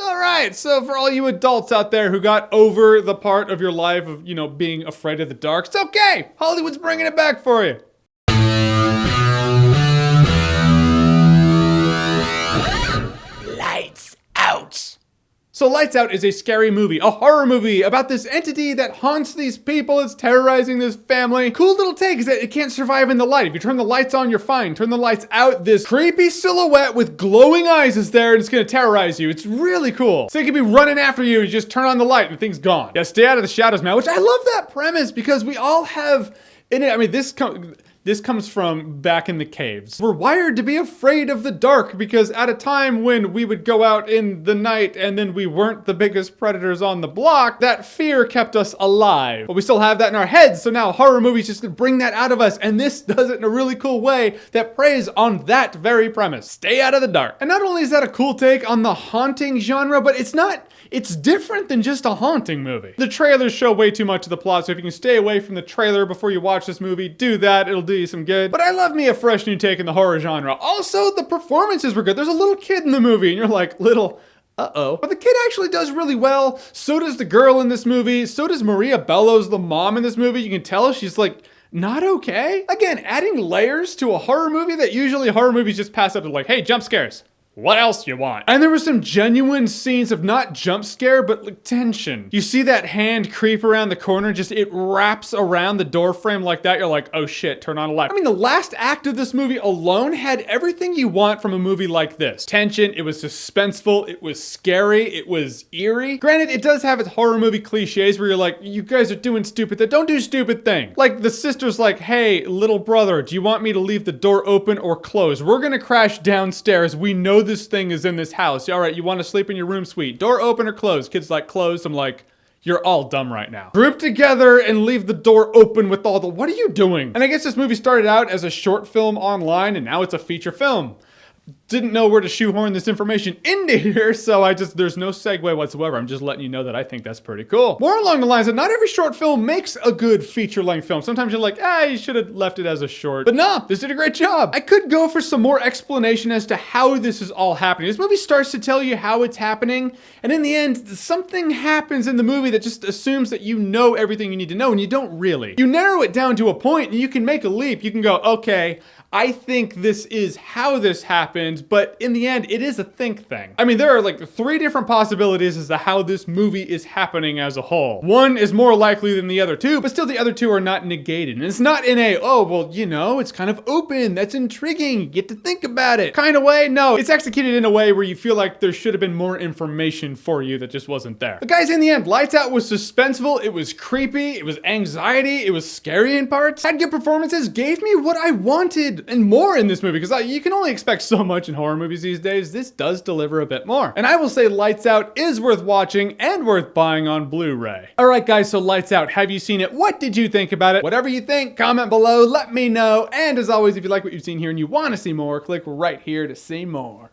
All right, so for all you adults out there who got over the part of your life of, being afraid of the dark, it's okay. Hollywood's bringing it back for you. Lights out. So Lights Out is a scary movie, a horror movie about this entity that haunts these people. It's terrorizing this family. Cool little take is that it can't survive in the light. If you turn the lights on, you're fine. Turn the lights out, this creepy silhouette with glowing eyes is there and it's gonna terrorize you. It's really cool. So it could be running after you, you just turn on the light and the thing's gone. Yeah, stay out of the shadows, man, which I love that premise because we all have in it, I mean, this comes from back in the caves. We're wired to be afraid of the dark because at a time when we would go out in the night and then we weren't the biggest predators on the block, that fear kept us alive. But we still have that in our heads, so now horror movies just gonna bring that out of us, and this does it in a really cool way that preys on that very premise. Stay out of the dark. And not only is that a cool take on the haunting genre, but it's different than just a haunting movie. The trailers show way too much of the plot, so if you can stay away from the trailer before you watch this movie, do that. It'll do you some good. But I love me a fresh new take in the horror genre. Also, the performances were good. There's a little kid in the movie, and you're like, little... uh-oh. But the kid actually does really well. So does the girl in this movie. So does Maria Bellows, the mom in this movie. You can tell she's like... not okay? Again, adding layers to a horror movie that usually horror movies just pass up to like, hey, jump scares. What else you want? And there were some genuine scenes of not jump scare, but like tension. You see that hand creep around the corner, just it wraps around the door frame like that. You're like, oh shit, turn on a light. I mean, the last act of this movie alone had everything you want from a movie like this. Tension, it was suspenseful, it was scary, it was eerie. Granted, it does have its horror movie cliches where you're like, you guys are doing stupid things. Don't do stupid things. Like the sister's like, hey, little brother, do you want me to leave the door open or closed? We're gonna crash downstairs. We know this thing is in this house. All right, you want to sleep in your room? Sweet. Door open or closed? Kid's like, closed. I'm like, you're all dumb right now. Group together and leave the door open with all the, what are you doing? And I guess this movie started out as a short film online and now it's a feature film. Didn't know where to shoehorn this information into here, so there's no segue whatsoever. I'm just letting you know that I think that's pretty cool. More along the lines that not every short film makes a good feature-length film. Sometimes you're like, you should have left it as a short. But no, this did a great job. I could go for some more explanation as to how this is all happening. This movie starts to tell you how it's happening, and in the end, something happens in the movie that just assumes that you know everything you need to know, and you don't really. You narrow it down to a point, and you can make a leap. You can go, okay, I think this is how this happened, but in the end, it is a think thing. I mean, there are like 3 different possibilities as to how this movie is happening as a whole. One is more likely than the other 2, but still the other 2 are not negated. And it's not in a, oh, well, it's kind of open, that's intriguing, you get to think about it kind of way. No, it's executed in a way where you feel like there should have been more information for you that just wasn't there. But guys, in the end, Lights Out was suspenseful, it was creepy, it was anxiety, it was scary in parts, had good performances, gave me what I wanted and more in this movie, because you can only expect so much in horror movies these days. This does deliver a bit more. And I will say Lights Out is worth watching and worth buying on Blu-ray. All right, guys, so Lights Out, have you seen it? What did you think about it? Whatever you think, comment below, let me know. And as always, if you like what you've seen here and you want to see more, click right here to see more.